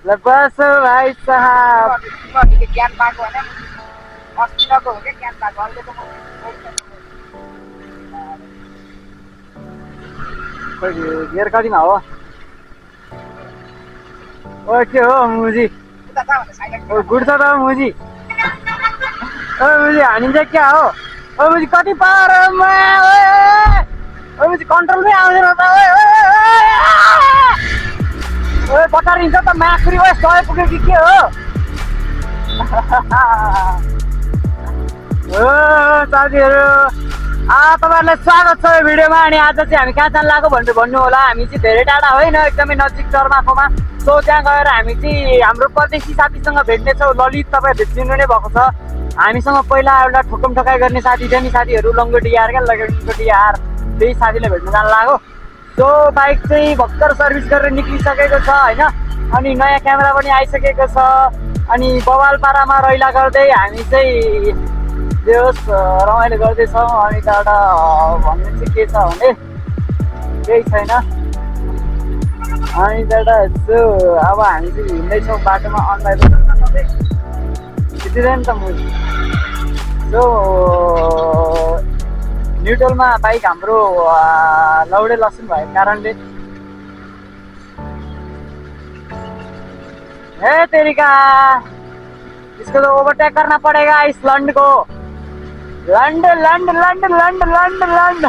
बस भाइ साहब ज्ञान पाएको होइन अस्तिको हो क्या ज्ञान पाएको अहिले त गियर कतिमा हो ओ के हो मुजी गुड छ त मुजी ओ मुजी हानिन्छ क्या हो ओ मुजी कति पावरमा ओ मुजी कन्ट्रोलमै आउँदैन त ओए बटारिन्छ त माखुरी ओए 100 पुग्यो कि के हो ओ साथीहरू तपाईहरुलाई स्वागत छ यो भिडियोमा अनि आज चाहिँ हामी कहाँ जान लागेको भनेर भन्नु होला हामी चाहिँ धेरै टाढा होइन एकदमै नजिक चर्माकोमा सो त्यहाँ गएर हामी चाहिँ हाम्रो परदेशी साथीसँग भेट्ने छौँ ललित तपाईहरु चिन्नु नै भएको छ हामीसँग पहिला एउटा ठोकम ठोकाइ गर्ने साथी थियो नि साथीहरू लङ्गोटियार क्या लङ्गोटियार त्यही साथीलाई भेट्न जान लाग्यो सो बाइक चाहिँ भर्खर सर्भिस गरेर निक्लिसकेको छ होइन अनि नयाँ क्यामेरा पनि आइसकेको छ अनि बवाल पारामा रैला गर्दै हामी चाहिँ जे होस् रमाइलो गर्दैछौँ अनि त्यहाँबाट भन्ने चाहिँ के छ भने केही छैन अनि त्यहाँबाट यसो अब हामी चाहिँ हिँड्दैछौँ बाटोमा अनलाइन बितिँदैन त म सो न्युट्रलमा बाइक हाम्रो लौडे लसुन भएको कारणले हे तेरिका इसको तो ओवरटेक करना पड़ेगा इस लंड को लंड लंड लंड लंड लंड लंड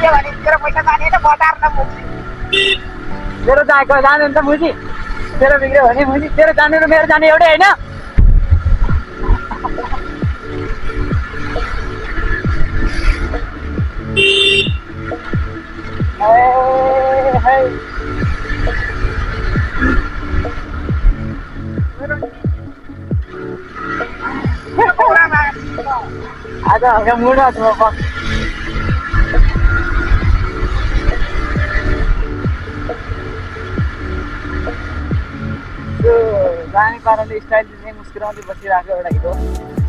के भने तेरो पैसा जाने त बजार न मुजी तेरो जाएको जाने नि त मुजी तेरो बिग्रियो भने मुजी तेरो जाने र मेरो जाने एउटै होइन आज हल्का मुडमा छु म जाने पाराले स्टाइल चाहिँ मुस्कुराउँदै बसिरहेको एउटा हिरो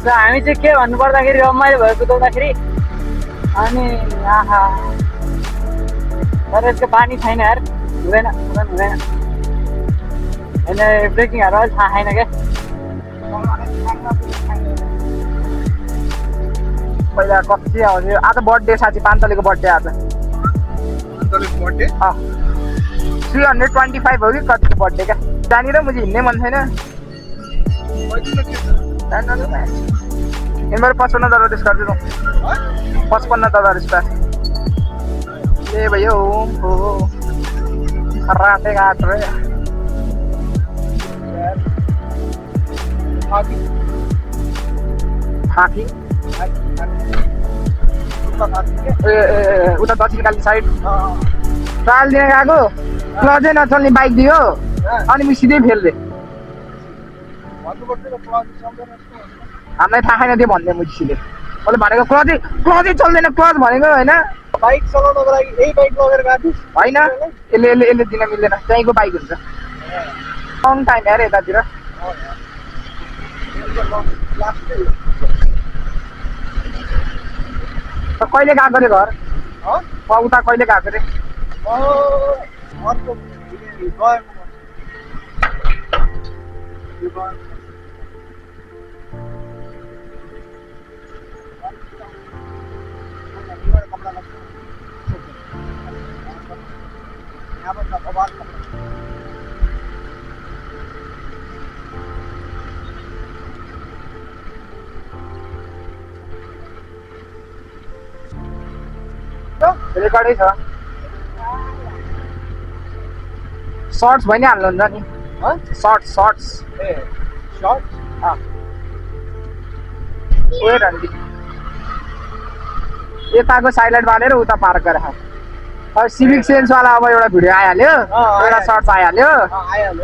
सो हामी चाहिँ के भन्नु पर्दाखेरि रमाइलो भयो कुदाउँदाखेरि अनि आहा तर यसको बानी छैन यार हुँदैन हुँदैन होइन ब्रेकिङहरू अलिक थाहा छैन क्या पहिला कति आउँथ्यो आज बर्थडे साथी पान्तलेको बर्थडे आज 325 हो कि कतिको बर्थडे क्या त्यहाँनिर मुझे हिँड्ने मन छैन यहाँबाट 55,000 रुपियाँ गरिदिनु 55,000 रुपियाँ ए भैया हो खर्राटे घाट रे फाकी उता दक्षिणकाली साइड ट्रायल दिएर गएको क्लजै नचल्ने बाइक दियो अनि म सिधै फेल्दै हामीलाई थाहा छैन त्यो भन्दै म सिधै मैले भनेको क्लजै चल्दैन क्लज भनेको होइन बाइक चलाउनको लागि यही बाइक लगेर गएको होइन यसले दिन मिल्दैन त्यहीँको बाइक हुन्छ लङ टाइम यार यतातिर कहिले गएको रे घर उता कहिले गएको रे रेकर्डै छ सर्ट्स भइहाल्नु हुन्छ नि सर्ट्स ए सर्ट वेट अन्डी यताको साइलेन्ट बालेर उता पार्क गरेर अब सिभिक सेन्सवाला अब एउटा भिडियो आइहाल्यो एउटा सर्ट्स आइहाल्यो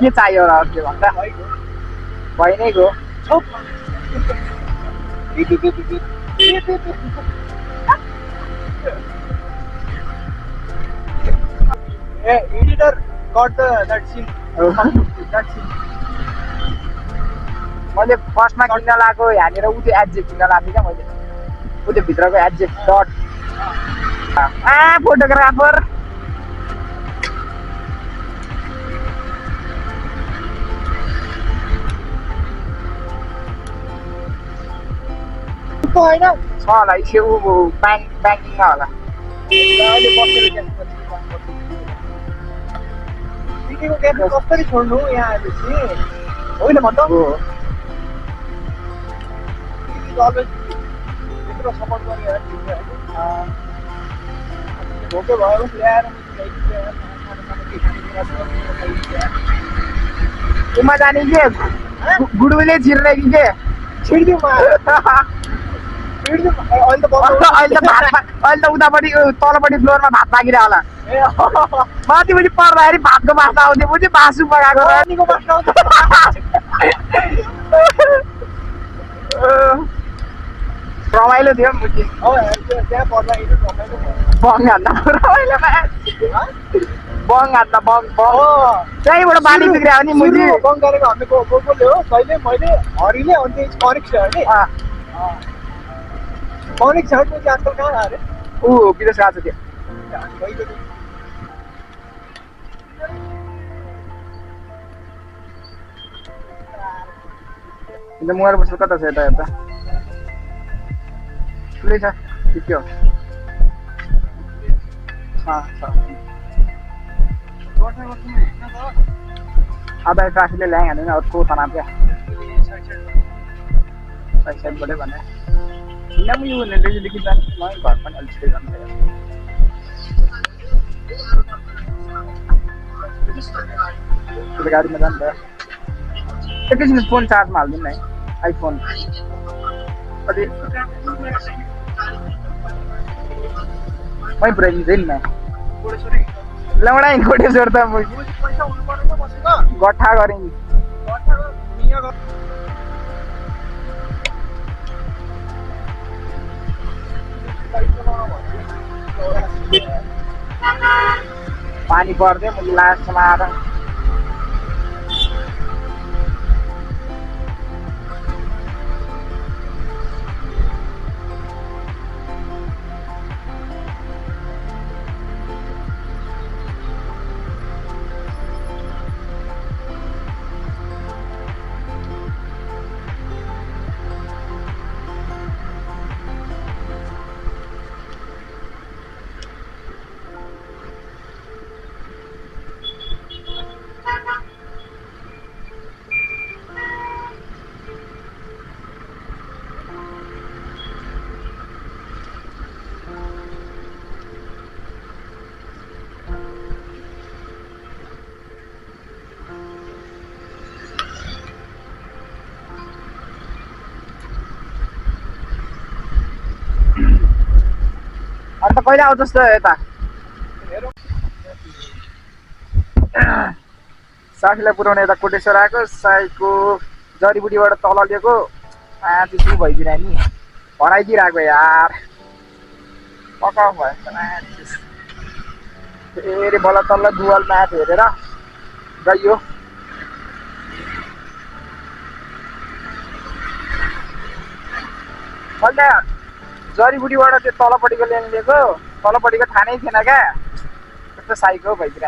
के चाहियो र के भन्दा भइ नै गयो editor got that scene. मैले फर्स्टमा किन्न लागेको यहाँनिर उ त्यो एडजेक्ट किन्न लाग्थेँ क्या मैले उ त्यो भित्रको एडजेक्ट डट फोटोग्राफर पो होइन छ होला छेउ ब्याङ्किङमा होला अहिले बसेर दिदीको क्याम्प कसरी छोड्नु यहाँ आएपछि होइन भन्छ त्यत्रो सपोर्ट गरेर भोकै भयो ल्याएर उमा जाने के गुडुले छिर्ने कि के छिडिदिउँ अहिले त अहिले त उतापट्टि तलपट्टि फ्लोरमा भात पाकिरह होला माथिपट्टि पर्दाखेरि भातको बास्ना आउँथ्यो बुझ्यो बासु पकाएको पानीको बास्ना आउँछ रमाइलो थियो बुझ्यो त्यहाँ पर्दाखेरि रमाइलो बङ हान्दा रमाइलो बङ हान्दा बङ त्यहीँबाट बानी बिग्रियो भने मुजी बङ गरेको हामीले गोले हो कहिले मैले हरिले अन्त कनिक्स छ अरे कनिक्स छ चाहिँ आजकल कहाँ अरे ऊ विदेश गएको थियो अन्त मोबाइल बस्नु कता छ यता यता ठुलै छ के हो आधा ट्राफिकले ल्याएँ हाल्दैन अर्को तनाव क्या साइड साइडबाटै भने किन यो लेखिदेखि जाने घर पनि अलिक छिटै जान्छ गाडीमा जानु भयो एकैछिन फोन चार्जमा हालिदिनु न है आइफोन कति मै पुऱ्याइदिन्छ नि न लौडा कोटेश्वर त गट्ठा गरेँ पानी पर्दै मैले लास्टमा आएर अन्त कहिले आउँछ जस्तो यता साथीलाई पुऱ्याउने यता कोटेश्वर आएको साईको जडीबुटीबाट तल लिएको माथि सुरु भइदिएर नि हराइदिइरहेको यार पक्का भयो फेरि बल्ल तल्ल गुगल म्याप हेरेर गइयो मैले जडीबुटीबाट त्यो तलपट्टिको लेन लिएको तलपट्टिको थाहा नै थिएन क्या त्यस्तो साइको भइदिएर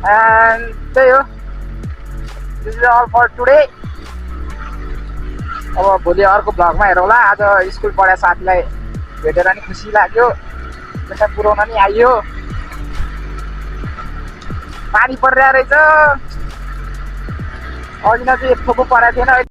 एन्ड त्यही हो this is all for today अब भोलि अर्को भ्लगमा हेरौँला आज स्कुल पढाए साथीलाई भेटेर नि खुसी लाग्यो त्यसमा पुऱ्याउन नि आइयो पानी परिरहेको रहेछ अघि न चाहिँ थोपो परेको थिएन